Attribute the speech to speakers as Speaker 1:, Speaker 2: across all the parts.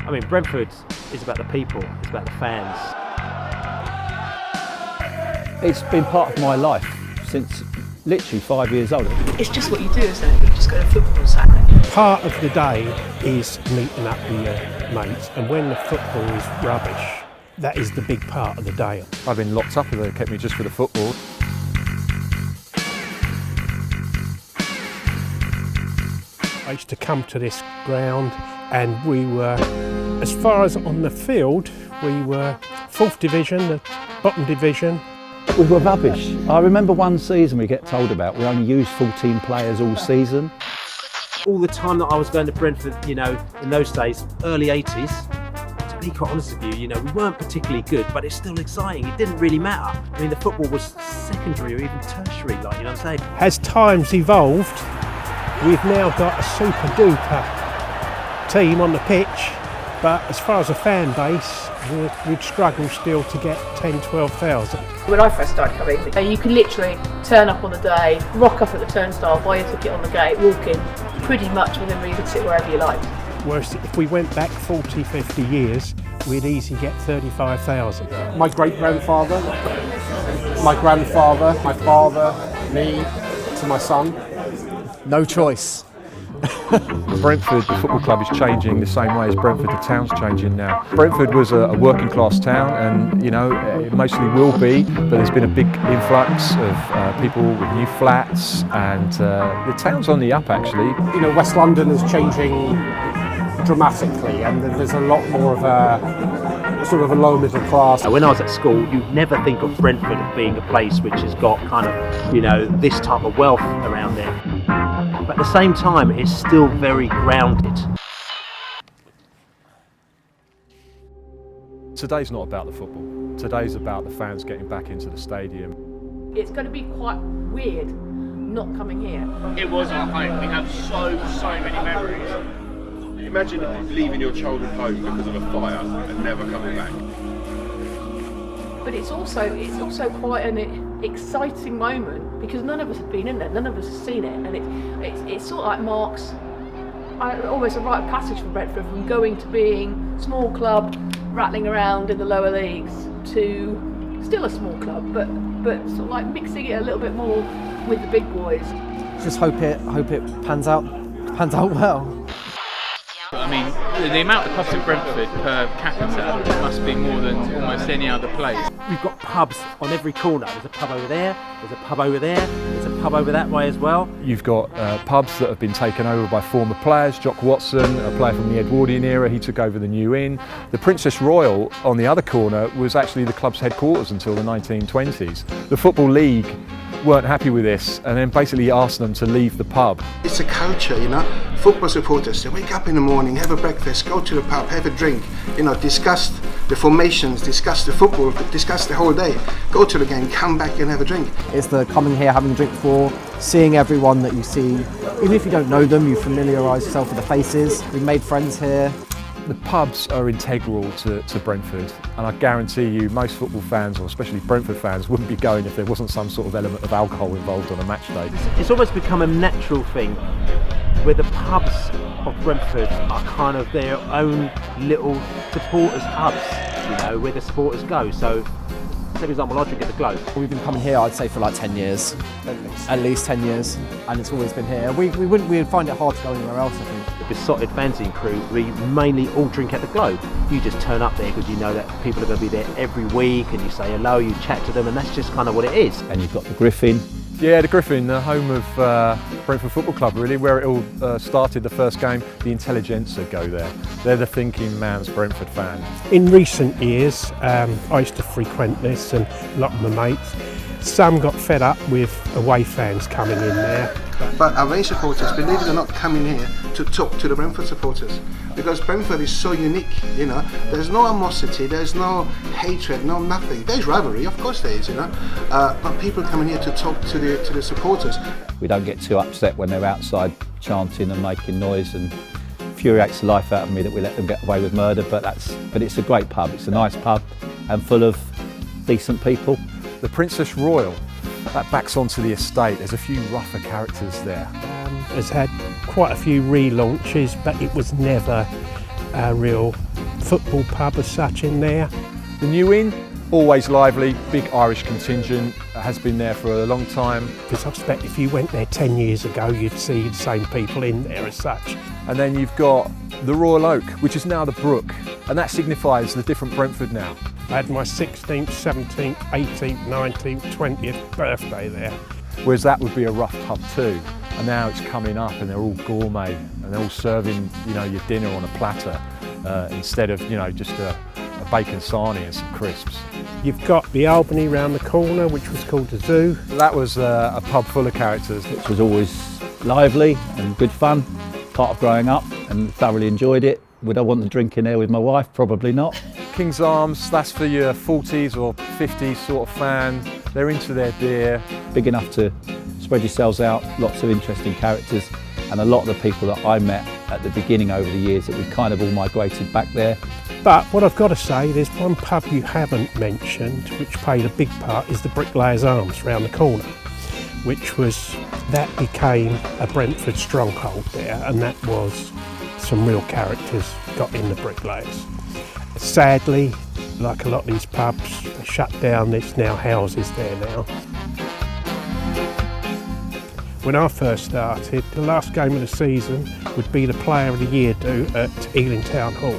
Speaker 1: I mean, Brentford is about the people, it's about the fans.
Speaker 2: It's been part of my life since literally 5 years old.
Speaker 3: It's just what you do, isn't it? You just go to football on Saturday.
Speaker 4: Part of the day is meeting up with your mates, and when the football is rubbish, that is the big part of the day.
Speaker 5: I've been locked up if they kept me just for the football.
Speaker 4: I used to come to this ground and we were, as far as on the field, we were 4th division, the bottom division.
Speaker 2: We were rubbish. I remember one season we get told about, we only used 14 players all season.
Speaker 1: All the time that I was going to Brentford, you know, in those days, early 80s, to be quite honest with you, you know, we weren't particularly good, but it's still exciting. It didn't really matter. I mean, the football was secondary or even tertiary, like, you know what I'm saying?
Speaker 4: As times evolved, we've now got a super duper team on the pitch, but as far as a fan base, we'd struggle still to get 10, 12,000.
Speaker 3: When I first started coming, you could literally turn up on the day, rock up at the turnstile, buy your ticket on the gate, walk in, pretty much within where you could sit wherever you liked.
Speaker 4: Whereas if we went back 40, 50 years, we'd easily get 35,000.
Speaker 6: My great-grandfather, my grandfather, my father, me, to my son. No choice.
Speaker 5: Brentford, the football club, is changing the same way as Brentford, the town's changing now. Brentford was a working class town, and you know, it mostly will be, but there's been a big influx of people with new flats, and the town's on the up actually.
Speaker 6: You know, West London is changing dramatically, and there's a lot more of a sort of a low middle class.
Speaker 1: When I was at school, you'd never think of Brentford as being a place which has got kind of, you know, this type of wealth around there. But at the same time, it's still very grounded.
Speaker 5: Today's not about the football. Today's about the fans getting back into the stadium.
Speaker 3: It's going to be quite weird not coming here.
Speaker 7: It was our home. We have so many memories.
Speaker 8: Imagine leaving your childhood home because of a fire and never coming back.
Speaker 3: But it's also quite an exciting moment because none of us have been in there, none of us have seen it, and it's sort of like marks almost a rite of passage for Brentford, from going to being small club, rattling around in the lower leagues, to still a small club, but sort of like mixing it a little bit more with the big boys.
Speaker 6: Just hope it pans out well.
Speaker 9: I mean, the amount that costs in Brentford per capita must be more than almost any other place.
Speaker 1: We've got pubs on every corner. There's a pub over there, there's a pub over there, there's a pub over that way as well.
Speaker 5: You've got pubs that have been taken over by former players. Jock Watson, a player from the Edwardian era, he took over the New Inn. The Princess Royal on the other corner was actually the club's headquarters until the 1920s. The Football League weren't happy with this and then basically asked them to leave the pub.
Speaker 10: It's a culture, you know. Football supporters, they wake up in the morning, have a breakfast, go to the pub, have a drink, you know, discuss the formations, discuss the football, discuss the whole day, go to the game, come back and have a drink.
Speaker 6: It's the coming here, having a drink before, seeing everyone that you see. Even if you don't know them, you familiarise yourself with the faces. We've made friends here.
Speaker 5: The pubs are integral to Brentford, and I guarantee you most football fans, or especially Brentford fans, wouldn't be going if there wasn't some sort of element of alcohol involved on a match day.
Speaker 1: It's almost become a natural thing where the pubs of Brentford are kind of their own little supporters hubs, you know, where the supporters go. So, for example, I drink at the Globe.
Speaker 6: We've been coming here, I'd say, for like 10 years. At least 10 years, and it's always been here. We'd find it hard to go anywhere else, I think.
Speaker 1: The besotted fanzine crew, we mainly all drink at the Globe. You just turn up there because you know that people are going to be there every week, and you say hello, you chat to them, and that's just kind of what it is.
Speaker 2: And you've got the Griffin.
Speaker 5: Yeah, the Griffin, the home of Brentford Football Club, really, where it all started. The first game, the intelligentsia go there. They're the thinking man's Brentford fan.
Speaker 4: In recent years, I used to frequent this, and a lot of my mates, some got fed up with away fans coming in there.
Speaker 10: But away supporters, believe it or not, come in here to talk to the Brentford supporters. Because Brentford is so unique, you know. There's no animosity, there's no hatred, no nothing. There's rivalry, of course there is, you know. But people come in here to talk to the supporters.
Speaker 2: We don't get too upset when they're outside chanting and making noise, and infuriates the life out of me that we let them get away with murder. But it's a great pub. It's a nice pub and full of decent people.
Speaker 5: The Princess Royal, that backs onto the estate. There's a few rougher characters there.
Speaker 4: Has had quite a few relaunches, but it was never a real football pub as such in there.
Speaker 5: The New Inn, always lively, big Irish contingent, has been there for a long time.
Speaker 4: Because I expect if you went there 10 years ago, you'd see the same people in there as such.
Speaker 5: And then you've got the Royal Oak, which is now the Brook, and that signifies the different Brentford now.
Speaker 4: I had my 16th, 17th, 18th, 19th, 20th birthday there.
Speaker 5: Whereas that would be a rough pub too. And now it's coming up and they're all gourmet and they're all serving, your dinner on a platter instead of, just a bacon sarnie and some crisps.
Speaker 4: You've got the Albany round the corner, which was called the Zoo.
Speaker 5: That was a pub full of characters.
Speaker 2: Which was always lively and good fun, part of growing up, and thoroughly enjoyed it. Would I want to drink in there with my wife? Probably not.
Speaker 5: King's Arms, that's for your 40s or 50s sort of fan. They're into their beer.
Speaker 2: Big enough to spread yourselves out, lots of interesting characters, and a lot of the people that I met at the beginning over the years that we've kind of all migrated back there.
Speaker 4: But what I've got to say, there's one pub you haven't mentioned, which played a big part, is the Bricklayers Arms round the corner, that became a Brentford stronghold there, and that was some real characters got in the Bricklayers. Sadly, like a lot of these pubs, they shut down. There's now houses there now. When I first started, the last game of the season would be the Player of the Year do at Ealing Town Hall,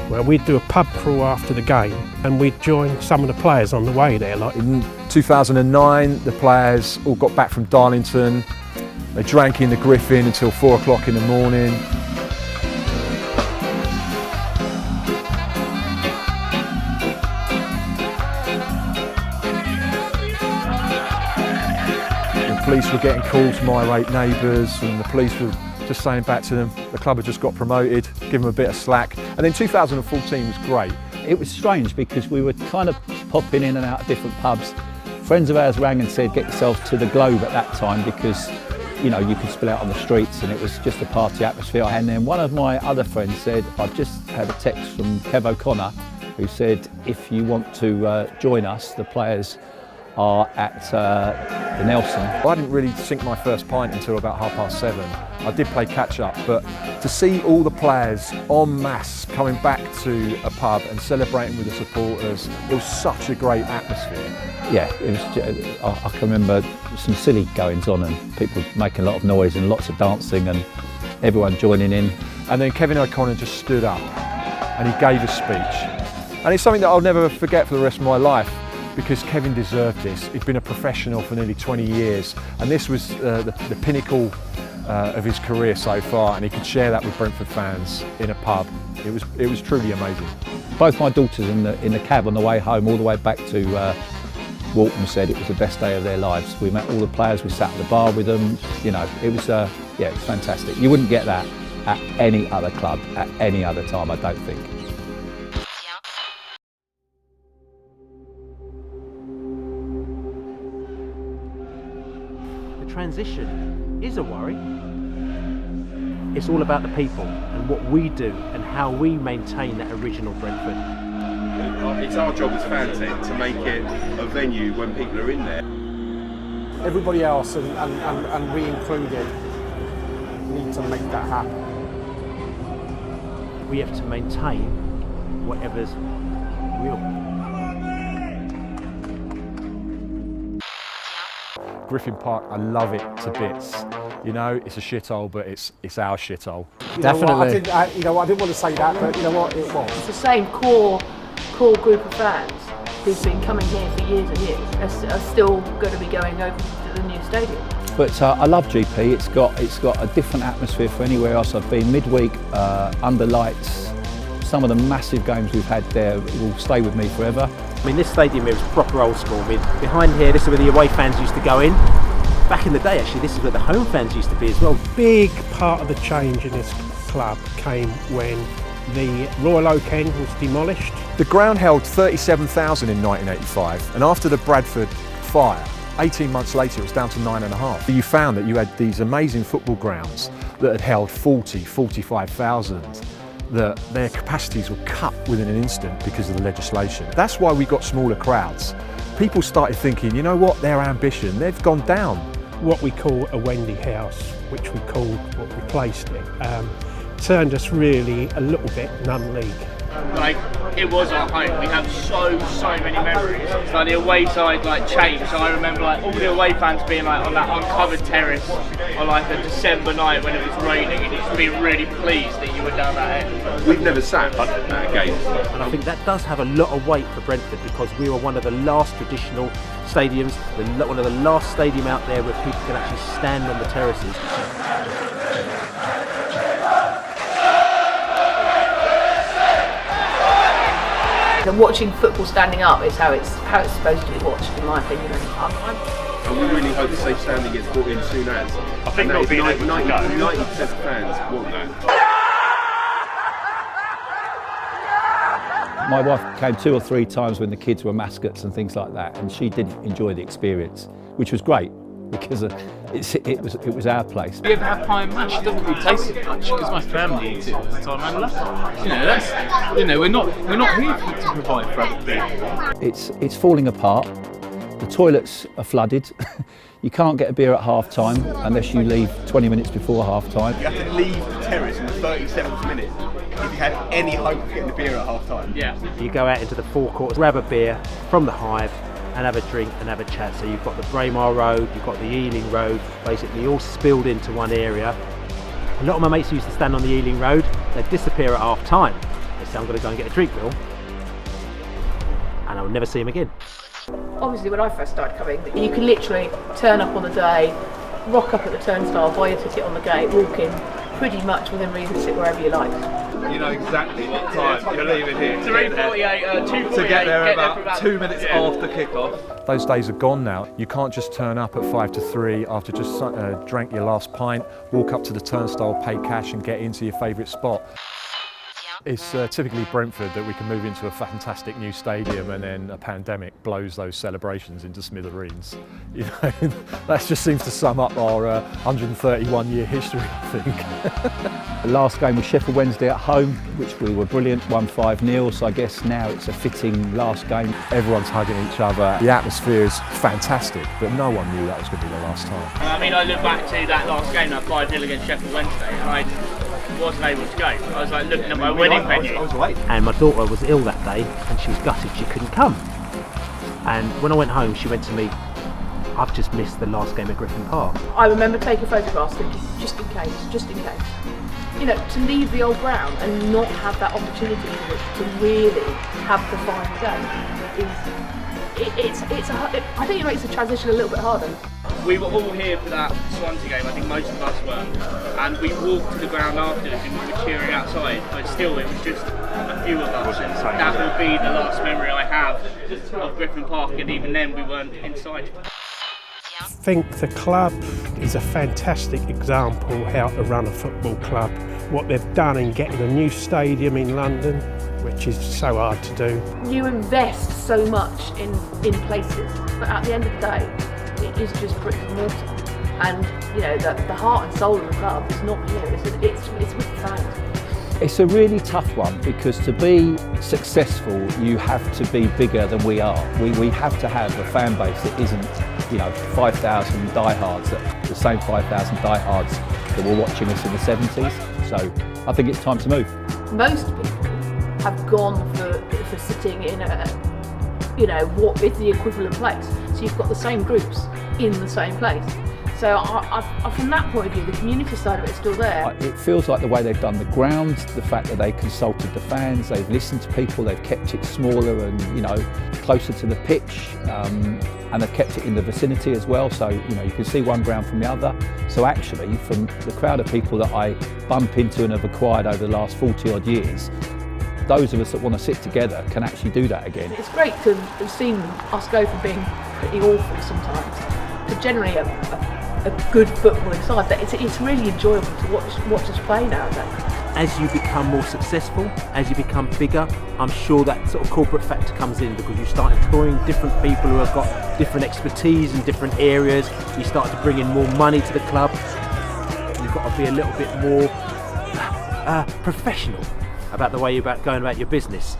Speaker 4: where we'd do a pub crawl after the game and we'd join some of the players on the way there. Like
Speaker 5: in 2009, the players all got back from Darlington. They drank in the Griffin until 4 o'clock in the morning. The police were getting calls from irate neighbours, and the police were just saying back to them, the club had just got promoted, give them a bit of slack. And then 2014 was great.
Speaker 2: It was strange because we were kind of popping in and out of different pubs. Friends of ours rang and said, get yourselves to the Globe at that time because, you could spill out on the streets and it was just a party atmosphere. And then one of my other friends said, I've just had a text from Kev O'Connor who said, if you want to join us, the players are at the Nelson.
Speaker 5: I didn't really sink my first pint until about 7:30. I did play catch up, but to see all the players en masse coming back to a pub and celebrating with the supporters, it was such a great atmosphere.
Speaker 2: Yeah, it was. I can remember some silly goings on and people making a lot of noise and lots of dancing and everyone joining in.
Speaker 5: And then Kevin O'Connor just stood up and he gave a speech. And it's something that I'll never forget for the rest of my life, because Kevin deserved this. He'd been a professional for nearly 20 years and this was the pinnacle of his career so far, and he could share that with Brentford fans in a pub. It was truly amazing. Both
Speaker 2: my daughters in the cab on the way home all the way back to Walton said it was the best day of their lives. We met all the players, we sat at the bar with them, it was it was fantastic. You wouldn't get that at any other club at any other time, I don't think.
Speaker 1: Transition is a worry. It's all about the people and what we do and how we maintain that original Brentford.
Speaker 8: It's our job as fans then to make it a venue when people are in there.
Speaker 6: Everybody else and we included need to make that happen.
Speaker 1: We have to maintain whatever's real.
Speaker 5: Griffin Park, I love it to bits. It's a shithole, but it's our shithole.
Speaker 6: Definitely. I didn't want to say that, but you know what, it was.
Speaker 3: It's the same core group of fans who've been coming here for years and years are still going to be going over to the new stadium.
Speaker 2: But I love GP. It's got a different atmosphere for anywhere else I've been. Midweek, under lights, some of the massive games we've had there will stay with me forever.
Speaker 1: I mean, this stadium here is proper old school. I mean, behind here, this is where the away fans used to go in. Back in the day, actually, this is where the home fans used to be as well.
Speaker 4: Big part of the change in this club came when the Royal Oak End was demolished.
Speaker 5: The ground held 37,000 in 1985, and after the Bradford fire, 18 months later, it was down to 9,500. You found that you had these amazing football grounds that had held 45,000. That their capacities were cut within an instant because of the legislation. That's why we got smaller crowds. People started thinking, you know what, their ambition, they've gone down.
Speaker 4: What we call a Wendy house, which we called what replaced it, turned us really a little bit non-league.
Speaker 7: like it was our home. We have so many memories. It's like the away side like changed. So I remember like all the away fans being like on that uncovered terrace on like a December night when it was raining, and just being really pleased that you were down that end.
Speaker 8: We've never sat at a game.
Speaker 1: And I think that does have a lot of weight for Brentford, because we were one of the last traditional stadiums, one of the last stadium out there where people can actually stand on the terraces.
Speaker 3: And watching football standing up is how it's supposed to be watched, in my opinion.
Speaker 8: And we really hope the safe standing gets brought in soon as.
Speaker 7: I think that'll be
Speaker 8: 90% of fans want that.
Speaker 2: My wife came 2 or 3 times when the kids were mascots and things like that, and she did enjoy the experience, which was great because it was our place.
Speaker 9: You ever have pie and mash? It doesn't really taste it much because my family eats it all the time, and I love it. You know, that's, you know, we're not here to provide for other people.
Speaker 2: It's falling apart. The toilets are flooded. You can't get a beer at half time unless you leave 20 minutes before half time.
Speaker 11: You have to leave the terrace in the 37th minute if you had any hope of getting the beer at half time.
Speaker 7: Yeah.
Speaker 1: You go out into the forecourt, grab a beer from the Hive and have a drink and have a chat. So you've got the Braemar Road, you've got the Ealing Road, basically all spilled into one area. A lot of my mates used to stand on the Ealing Road, they'd disappear at half time. They say, I'm going to go and get a drink, Bill. And I would never see them again.
Speaker 3: Obviously, when I first started coming, you could literally turn up on the day, rock up at the turnstile, buy your ticket on the gate, walk in, pretty much within reason, sit wherever you like.
Speaker 11: You know exactly what time you're leaving here.
Speaker 7: 3:48, 2:48.
Speaker 11: To get there about 2 minutes after kick-off.
Speaker 5: Those days are gone now. You can't just turn up at 5 to 3 after just drank your last pint, walk up to the turnstile, pay cash and get into your favourite spot. It's typically Brentford that we can move into a fantastic new stadium and then a pandemic blows those celebrations into smithereens. You know, that just seems to sum up our 131-year history, I think.
Speaker 2: The last game was Sheffield Wednesday at home, which we were brilliant, won 5-0, so I guess now it's a fitting last game.
Speaker 5: Everyone's hugging each other. The atmosphere is fantastic, but no one knew that was going to be the last time.
Speaker 7: I mean, I look back to that last game, that 5-0 against Sheffield Wednesday, and I wasn't able to go. I was like looking at my wedding venue.
Speaker 11: I was late.
Speaker 1: And my daughter was ill that day and she was gutted she couldn't come. And when I went home, she went to me, I've just missed the last game at Griffin Park.
Speaker 3: I remember taking photographs thinking, just in case. You know, to leave the old ground and not have that opportunity to really have the final game I think it makes the transition a little bit harder.
Speaker 7: We were all here for that Swansea game, I think most of us were, and we walked to the ground afterwards and we were cheering outside, but still it was just a few of us, and that will be the last memory I have of Griffin Park, and even then we weren't inside.
Speaker 4: I think the club is a fantastic example how to run a football club. What they've done in getting a new stadium in London, which is so hard to do.
Speaker 3: You invest so much in places, but at the end of the day, it is just bricks and mortar. And you know, the heart and soul of the club is not here, it's with the fans.
Speaker 2: It's a really tough one because to be successful, you have to be bigger than we are. We have to have a fan base that isn't, you know, 5,000 diehards, the same 5,000 diehards that were watching us in the 70s. So I think it's time to move.
Speaker 3: Most people have gone for sitting in a, you know, what is the equivalent place. So you've got the same groups in the same place. So from that point of view, the community side of it is still there.
Speaker 2: It feels like the way they've done the ground, the fact that they consulted the fans, they've listened to people, they've kept it smaller and, you know, closer to the pitch, and they've kept it in the vicinity as well. So, you know, you can see one ground from the other. So actually, from the crowd of people that I bump into and have acquired over the last 40 odd years, those of us that want to sit together can actually do that again.
Speaker 3: It's great to have seen us go from being pretty awful sometimes to generally a good footballing side. That it's really enjoyable to watch us play nowadays.
Speaker 1: As you become more successful, as you become bigger, I'm sure that sort of corporate factor comes in because you start employing different people who have got different expertise in different areas. You start to bring in more money to the club. You've got to be a little bit more professional about the way you're going about your business.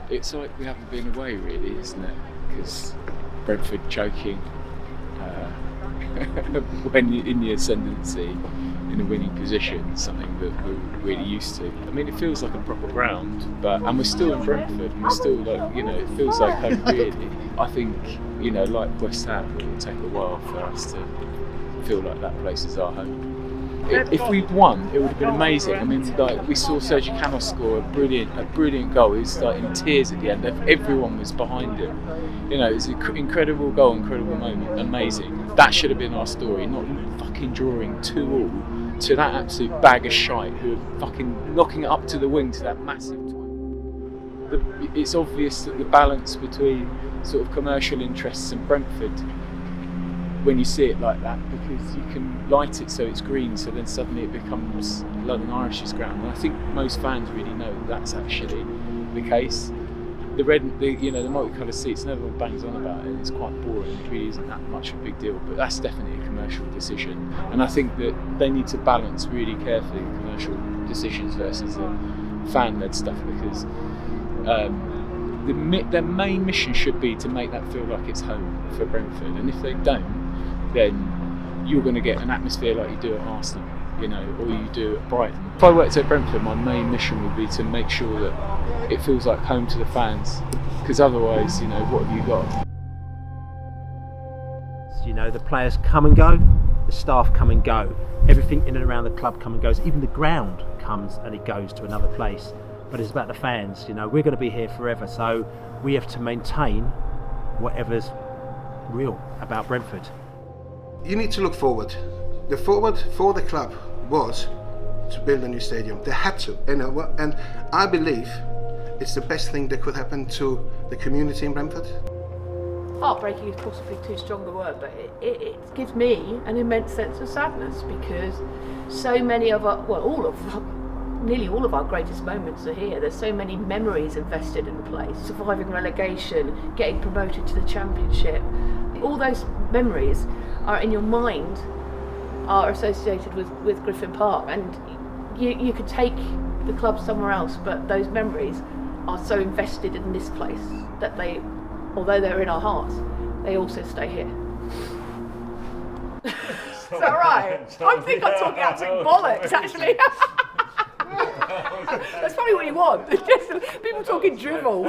Speaker 9: It's like we haven't been away really, isn't it? Because Brentford choking when in the ascendancy, in a winning position, something that we're really used to. I mean, it feels like a proper ground, and we're still in Brentford, and we're still like, it feels like home really. I think, like West Ham, it will take a while for us to feel like that place is our home. If we'd won, it would have been amazing. I mean, like, we saw Sergio Canos score a brilliant goal. He was like in tears at the end. Everyone was behind him. It was an incredible goal, incredible moment, amazing. That should have been our story, not fucking drawing 2-2 to that absolute bag of shite who are fucking knocking it up to the wing to that massive twin. It's obvious that the balance between sort of commercial interests and Brentford, when you see it like that, because you can light it so it's green, so then suddenly it becomes London Irish's ground. And I think most fans really know that's actually the case. The red, the multicoloured seats, no one bangs on about it. It's quite boring. It really isn't that much of a big deal. But that's definitely a commercial decision, and I think that they need to balance really carefully commercial decisions versus the fan-led stuff, because their main mission should be to make that feel like it's home for Brentford. And if they don't, then you're going to get an atmosphere like you do at Arsenal, or you do at Brighton. If I worked at Brentford, my main mission would be to make sure that it feels like home to the fans, because otherwise, what have you got?
Speaker 1: The players come and go, the staff come and go, everything in and around the club come and goes, even the ground comes and it goes to another place. But it's about the fans, we're going to be here forever, so we have to maintain whatever's real about Brentford.
Speaker 10: You need to look forward. The forward for the club was to build a new stadium. They had to, and I believe it's the best thing that could happen to the community in Brentford.
Speaker 3: Heartbreaking is possibly too strong a word, but it gives me an immense sense of sadness, because so many of nearly all of our greatest moments are here. There's so many memories invested in the place. Surviving relegation, getting promoted to the Championship. All those memories are in your mind, are associated with Griffin Park, and you could take the club somewhere else, but those memories are so invested in this place that they, although they're in our hearts, they also stay here. Is that right? I think I'm talking absolute bollocks, actually. That's probably what you want. Just people talking drivel.